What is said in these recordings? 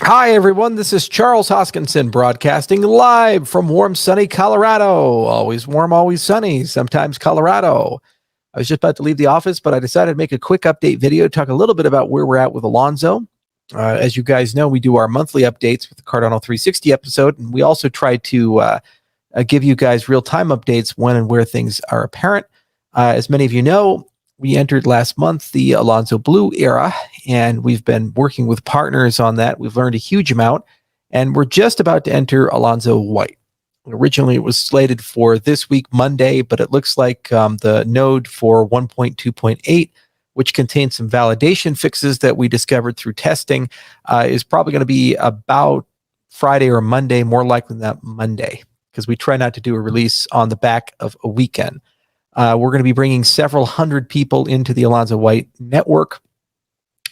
Hi, everyone. This is Charles Hoskinson broadcasting live from warm, sunny Colorado. Always warm, always sunny, sometimes Colorado. I was just about to leave the office, but I decided to make a quick update video, talk a little bit about where we're at with Alonzo. As you guys know, we do our monthly updates with the Cardano 360 episode, and we also try to give you guys real-time updates when and where things are apparent. As many of you know, we entered last month the Alonzo Blue era, and we've been working with partners on that. We've learned a huge amount, and we're just about to enter Alonzo White. Originally, it was slated for this week, Monday, but it looks like the node for 1.2.8, which contains some validation fixes that we discovered through testing, is probably going to be about Friday or Monday, more likely than Monday, because we try not to do a release on the back of a weekend. We're going to be bringing several hundred people into the Alonzo White network.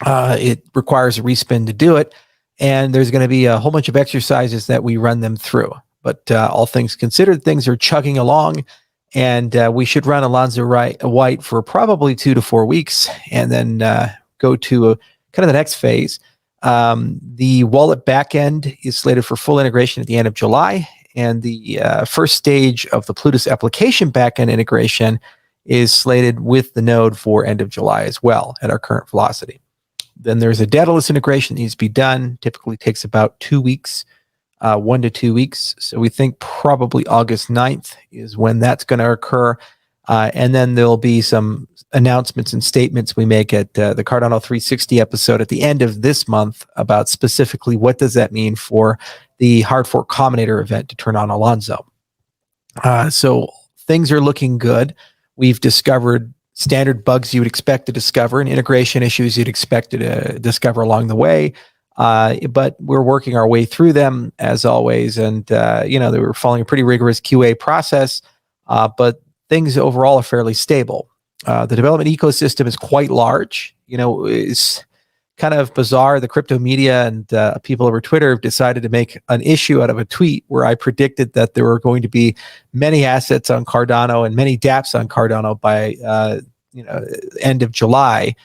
It requires a respin to do it, and there's going to be a whole bunch of exercises that we run them through. But all things considered, things are chugging along, and we should run Alonzo White for probably 2 to 4 weeks, and then go to kind of the next phase. The wallet backend is slated for full integration at the end of July, and the first stage of the Plutus application backend integration is slated with the node for end of July as well at our current velocity. Then there's a Daedalus integration that needs to be done. Typically takes about 2 weeks, 1 to 2 weeks. So we think probably August 9th is when that's going to occur. And then there'll be some announcements and statements we make at the Cardano 360 episode at the end of this month about specifically what does that mean for the Hard Fork Combinator event to turn on Alonzo. So things are looking good. We've discovered standard bugs you would expect to discover and integration issues you'd expect to discover along the way. But we're working our way through them as always. And, they were following a pretty rigorous QA process, but things overall are fairly stable. The development ecosystem is quite large. It's kind of bizarre. The crypto media and people over Twitter have decided to make an issue out of a tweet where I predicted that there were going to be many assets on Cardano and many dApps on Cardano by end of July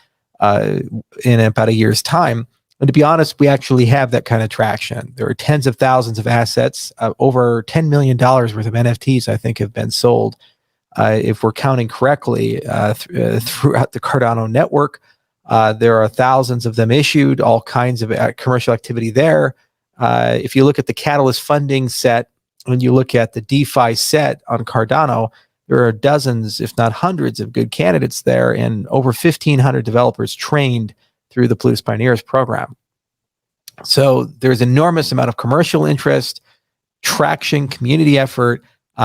in about a year's time. And to be honest, we actually have that kind of traction. There are tens of thousands of assets, over $10 million worth of NFTs, I think, have been sold. If we're counting correctly, throughout the Cardano network, there are thousands of them issued, all kinds of commercial activity there. If you look at the Catalyst funding set, when you look at the DeFi set on Cardano, there are dozens, if not hundreds, of good candidates there, and over 1,500 developers trained through the Plutus Pioneers program. So there's enormous amount of commercial interest, traction, community effort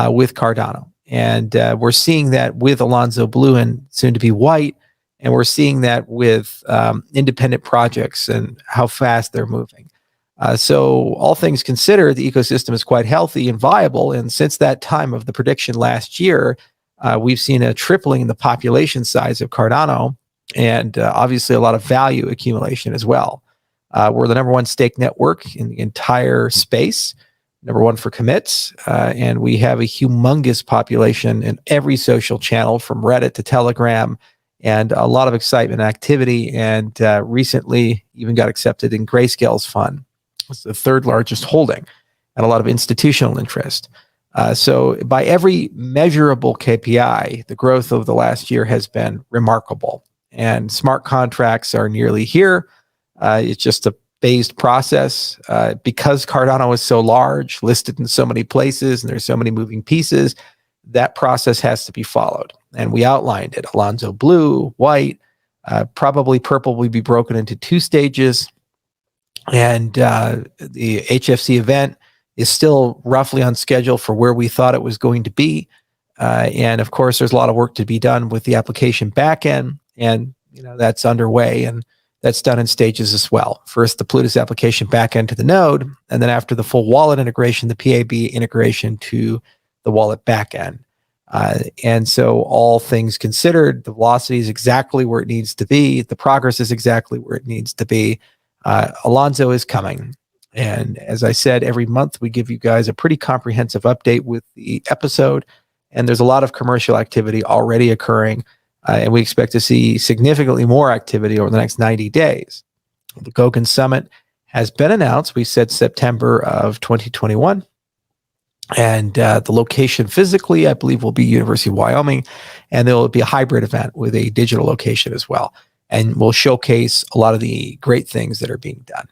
with Cardano. And we're seeing that with Alonzo Blue and soon to be White. And we're seeing that with independent projects and how fast they're moving. So all things considered, the ecosystem is quite healthy and viable. And since that time of the prediction last year, we've seen a tripling in the population size of Cardano and obviously a lot of value accumulation as well. We're the number one stake network in the entire space, number one for commits, and we have a humongous population in every social channel from Reddit to Telegram, and a lot of excitement and activity, and recently even got accepted in Grayscale's fund. It's the third largest holding, and a lot of institutional interest. So by every measurable KPI, the growth of the last year has been remarkable, and smart contracts are nearly here. It's just a phased process. Because Cardano is so large, listed in so many places, and there's so many moving pieces, that process has to be followed. And we outlined it. Alonzo Blue, White, probably Purple will be broken into 2 stages. And the HFC event is still roughly on schedule for where we thought it was going to be. And of course, there's a lot of work to be done with the application backend, and that's underway, and that's done in stages as well. First, the Plutus application backend to the node, and then after the full wallet integration, the PAB integration to the wallet backend. And so all things considered, the velocity is exactly where it needs to be. The progress is exactly where it needs to be. Alonzo is coming. And as I said, every month we give you guys a pretty comprehensive update with the episode. And there's a lot of commercial activity already occurring. And we expect to see significantly more activity over the next 90 days. The Goguen Summit has been announced. We said September of 2021. And the location physically, I believe, will be University of Wyoming. And there will be a hybrid event with a digital location as well. And we'll showcase a lot of the great things that are being done.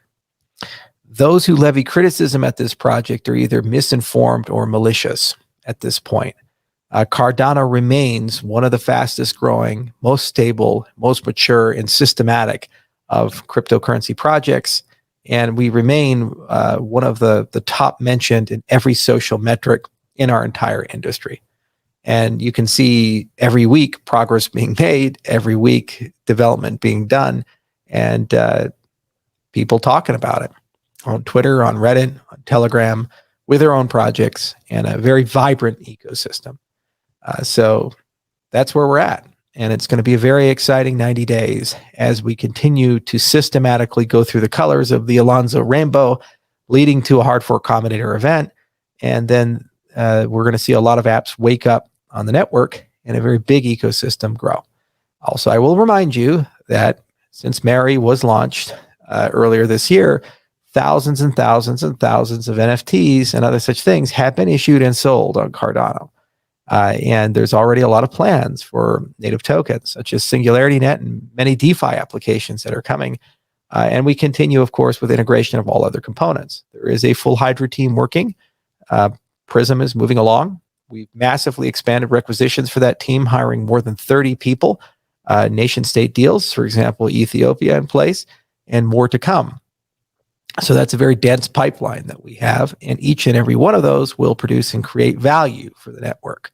Those who levy criticism at this project are either misinformed or malicious at this point. Cardano remains one of the fastest growing, most stable, most mature, and systematic of cryptocurrency projects. And we remain one of the top mentioned in every social metric in our entire industry. And you can see every week progress being made, every week development being done, and people talking about it on Twitter, on Reddit, on Telegram, with their own projects, and a very vibrant ecosystem. So that's where we're at. And it's going to be a very exciting 90 days as we continue to systematically go through the colors of the Alonzo Rainbow, leading to a hard fork combinator event. And then we're going to see a lot of apps wake up on the network and a very big ecosystem grow. Also, I will remind you that since Mary was launched earlier this year, thousands and thousands and thousands of NFTs and other such things have been issued and sold on Cardano. And there's already a lot of plans for native tokens, such as SingularityNet and many DeFi applications that are coming. And we continue, of course, with integration of all other components. There is a full Hydra team working. Prism is moving along. We've massively expanded requisitions for that team, hiring more than 30 people, nation-state deals, for example, Ethiopia in place, and more to come. So that's a very dense pipeline that we have, and each and every one of those will produce and create value for the network.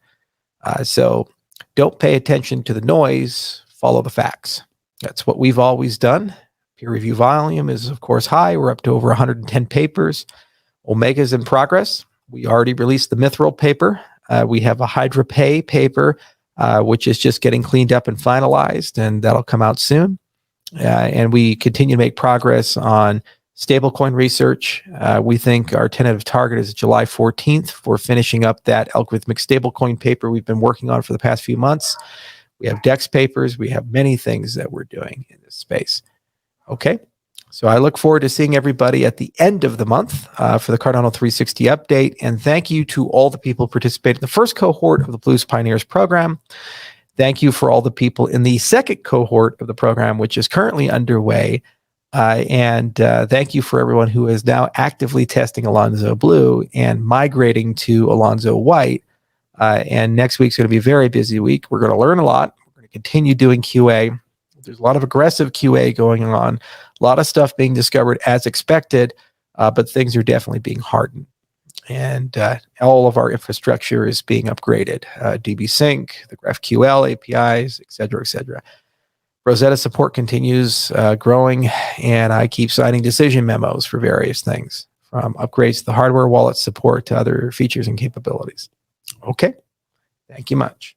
So don't pay attention to the noise, follow the facts. That's what we've always done. Peer review volume is, of course, high. We're up to over 110 papers. Omega's in progress. We already released the Mithril paper. We have a Hydra Pay paper, which is just getting cleaned up and finalized, and that'll come out soon. And we continue to make progress on stablecoin research. We think our tentative target is July 14th for finishing up that algorithmic stablecoin paper we've been working on for the past few months. We have DEX papers. We have many things that we're doing in this space. Okay, so I look forward to seeing everybody at the end of the month for the Cardano 360 update. And thank you to all the people participating in the first cohort of the Blues Pioneers program. Thank you for all the people in the second cohort of the program, which is currently underway. And thank you for everyone who is now actively testing Alonzo Blue and migrating to Alonzo White. And next week's going to be a very busy week. We're going to learn a lot. We're going to continue doing QA. There's a lot of aggressive QA going on, a lot of stuff being discovered as expected, but things are definitely being hardened. And all of our infrastructure is being upgraded. DB Sync, the GraphQL APIs, et cetera, et cetera. Rosetta support continues growing, and I keep signing decision memos for various things, from upgrades to the hardware wallet support to other features and capabilities. Okay, thank you much.